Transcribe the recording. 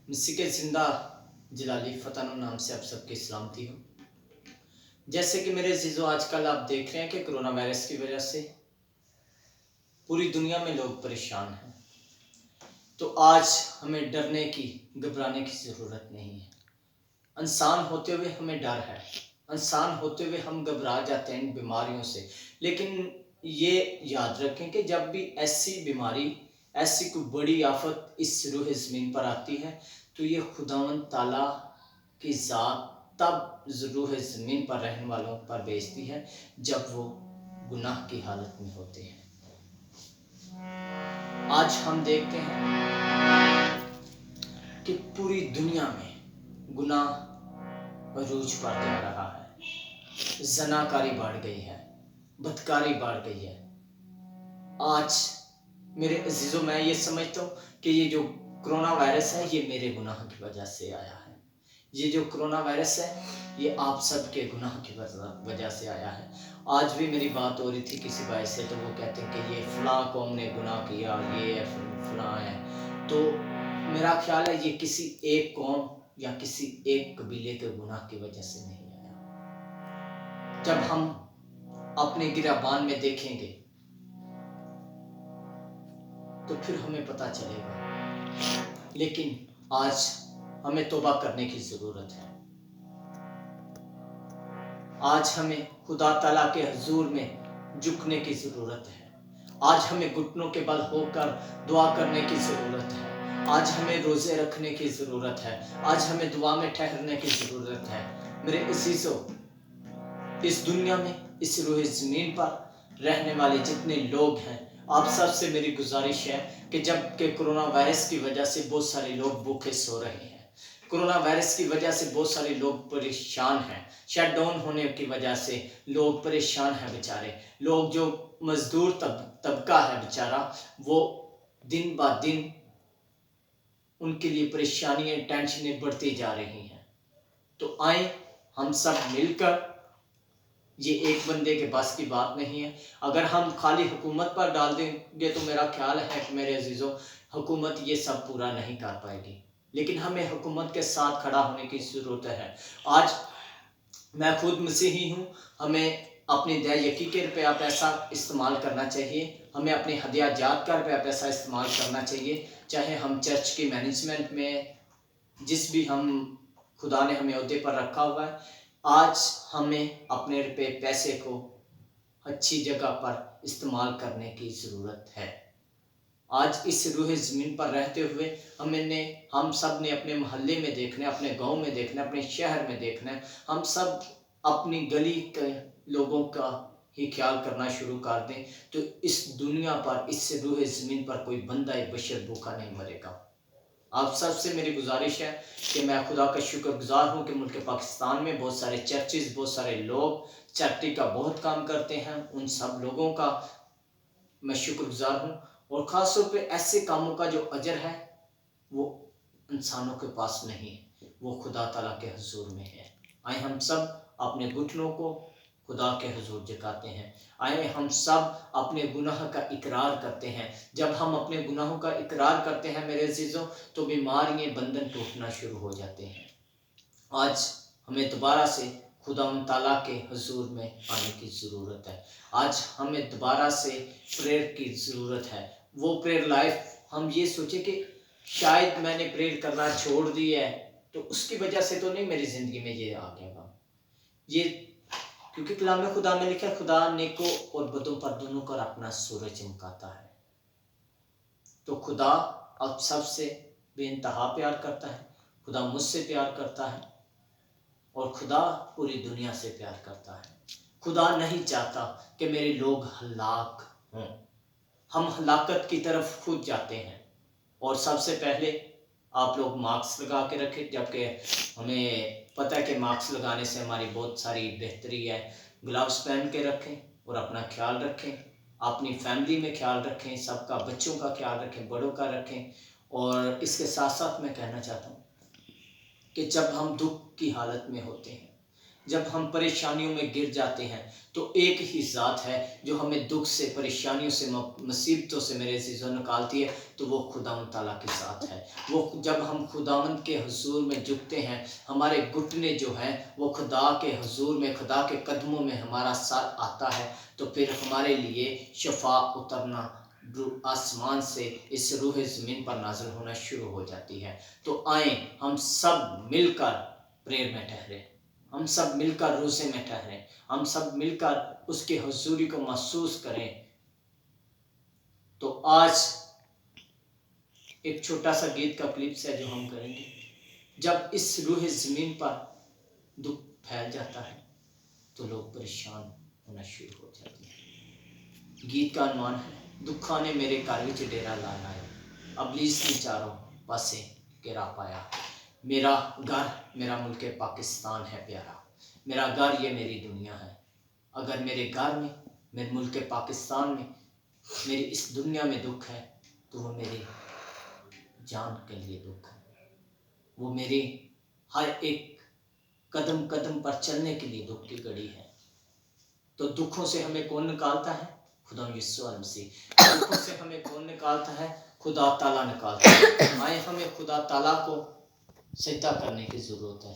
मसीह के ज़िंदा जलाली फ़तह नाम से आप सबकी सलामती हो। जैसे कि मेरे अज़ीज़ो आजकल आप देख रहे हैं कि कोरोना वायरस की वजह से पूरी दुनिया में लोग परेशान हैं। तो आज हमें डरने की, घबराने की ज़रूरत नहीं है। इंसान होते हुए हमें डर है, इंसान होते हुए हम घबरा जाते हैं इन बीमारियों से। लेकिन ये याद रखें कि जब भी ऐसी बीमारी, ऐसी कोई बड़ी आफत इस रूह ज़मीन पर आती है तो ये खुदावंद ताला की ज़ात तब रूह ज़मीन पर रहने वालों पर भेजती है जब वो गुनाह की हालत में होते हैं। आज हम देखते हैं कि पूरी दुनिया में गुनाह अरूज पर जा रहा है, ज़नाकारी बढ़ गई है, बदकारी बढ़ गई है। आज मेरे अजीज़ों मैं ये समझता हूँ कि ये जो कोरोना वायरस है ये मेरे गुनाह की वजह से आया है। ये जो कोरोना वायरस है ये आप सब के गुनाह की वजह से आया है। आज भी मेरी बात हो रही थी किसी भाई से, तो वो कहते हैं कि ये फलां कौम ने गुनाह किया, ये है फलां है। तो मेरा ख्याल है ये किसी एक कौम या किसी एक कबीले के गुनाह की वजह से नहीं आया। जब हम अपने गिराबान में देखेंगे तो फिर हमें पता चलेगा। लेकिन आज हमें तौबा करने की ज़रूरत है। आज हमें खुदा ताला के हुजूर में झुकने की ज़रूरत है। आज हमें घुटनों के बल होकर दुआ करने की ज़रूरत है। आज हमें रोज़े रखने की ज़रूरत है। आज हमें दुआ में ठहरने की ज़रूरत है। मेरे अज़ीज़ों, इस दुनिया में, इस रूह ज़मीन पर रहने वाले जितने लोग हैं, आप सब से मेरी गुजारिश है कि जब के कोरोना वायरस की वजह से बहुत सारे लोग भूखे सो रहे हैं, कोरोना वायरस की वजह से बहुत सारे लोग परेशान हैं, शट डाउन होने की वजह से लोग परेशान हैं बेचारे, लोग जो मजदूर तबका है बेचारा, वो दिन ब दिन उनके लिए परेशानियाँ, टेंशनें बढ़ती जा रही हैं। तो आए हम सब मिलकर, ये एक बंदे के पास की बात नहीं है। अगर हम खाली हुकूमत पर डाल देंगे तो मेरा ख्याल है कि मेरे अजीज़ों, हुकूमत ये सब पूरा नहीं कर पाएगी। लेकिन हमें हुकूमत के साथ खड़ा होने की ज़रूरत है। आज मैं खुद मसीही हूँ, हमें अपनी दया-यकी के रुपया पैसा इस्तेमाल करना चाहिए, हमें अपने हदिया जात का रुपया पैसा इस्तेमाल करना चाहिए, चाहे हम चर्च की मैनेजमेंट में, जिस भी हम खुदा ने हमें ओहदे पर रखा हुआ है, आज हमें अपने रुपये पैसे को अच्छी जगह पर इस्तेमाल करने की ज़रूरत है। आज इस रूह ज़मीन पर रहते हुए हम सब ने अपने मोहल्ले में देखना है, अपने गांव में देखना है, अपने शहर में देखना है। हम सब अपनी गली के लोगों का ही ख्याल करना शुरू कर दें तो इस दुनिया पर, इस रूह ज़मीन पर कोई बंदा बशर भूखा नहीं मरेगा। आप सबसे मेरी गुजारिश है कि मैं खुदा का शुक्रगुजार हूँ कि मुल्क पाकिस्तान में बहुत सारे चर्चेज़, बहुत सारे लोग चैरिटी का बहुत काम करते हैं। उन सब लोगों का मैं शुक्रगुजार हूँ, और ख़ास तौर पे ऐसे कामों का जो अजर है वो इंसानों के पास नहीं है, वो खुदा ताला के हुजूर में है। आए हम सब अपने घुटनों को खुदा के हुजूर झुकाते हैं। आए हम सब अपने गुनाह का इकरार करते हैं। जब हम अपने गुनाहों का इकरार करते हैं मेरे अजीज़ों, तो बीमारियाँ, बंधन टूटना शुरू हो जाते हैं। आज हमें दोबारा से खुदावंद ताला के हुजूर में आने की ज़रूरत है। आज हमें दोबारा से प्रेयर की ज़रूरत है। वो प्रेयर लाइफ, हम ये सोचें कि शायद मैंने प्रेयर करना छोड़ दी है तो उसकी वजह से तो नहीं मेरी ज़िंदगी में ये आ गया। ये क्योंकि कलाम खुदा में लिखा है, खुदा नेकों और बदों पर दोनों पर अपना सूरज चमकाता है। तो खुदा अब सबसे बेइंतहा प्यार करता है, खुदा मुझसे प्यार करता है, और खुदा पूरी दुनिया से प्यार करता है। खुदा नहीं चाहता कि मेरे लोग हलाक हों। हम हलाकत की तरफ खुद जाते हैं, और सबसे पहले आप लोग मास्क लगा के रखें, जबकि हमें पता है कि मास्क लगाने से हमारी बहुत सारी बेहतरी है। ग्लव्स पहन के रखें और अपना ख्याल रखें, अपनी फैमिली में ख्याल रखें, सबका, बच्चों का ख्याल रखें, बड़ों का रखें। और इसके साथ साथ मैं कहना चाहता हूँ कि जब हम दुख की हालत में होते हैं, جب ہم پریشانیوں میں گر جاتے ہیں تو ایک ہی ذات ہے جو ہمیں دکھ سے، پریشانیوں سے، مصیبتوں سے میرے عزیزوں نکالتی ہے، تو وہ خداوند تعالیٰ کی ذات ہے۔ وہ جب ہم خداوند کے حضور میں جھکتے ہیں، ہمارے گھٹنے جو ہیں وہ خدا کے حضور میں، خدا کے قدموں میں ہمارا سر آتا ہے، تو پھر ہمارے لیے شفا اترنا آسمان سے اس روح زمین پر نازل ہونا شروع ہو جاتی ہے۔ تو آئیں ہم سب مل کر پریئر میں ٹھہریں، ہم سب مل کر روزے میں ٹھہریں، ہم سب مل کر اس کے حضوری کو محسوس کریں۔ تو آج ایک چھوٹا سا گیت کا کلپس ہے جو ہم کریں گے۔ جب اس روح زمین پر دکھ پھیل جاتا ہے تو لوگ پریشان ہونا شروع ہو جاتے ہیں۔ گیت کا عنوان ہے، دکھاں نے میرے گھر وچ ڈیرا لا لایا، ابلیس نے چاروں پاسے گھیرا پایا۔ میرا گھر میرا ملک پاکستان ہے پیارا، میرا گھر یہ میری دنیا ہے۔ اگر میرے گھر میں، میرے ملک پاکستان میں، میری اس دنیا میں دکھ ہے تو وہ میری جان کے لیے دکھ ہے، وہ میری ہر ایک قدم قدم پر چلنے کے لیے دکھ کی گھڑی ہے۔ تو دکھوں سے ہمیں کون نکالتا ہے؟ خدا یسوع المسیح۔ دکھوں سے ہمیں کون نکالتا ہے؟ خدا تعالیٰ نکالتا ہے۔ آئے ہمیں خدا تعالیٰ کو سجدہ کرنے کی ضرورت ہے۔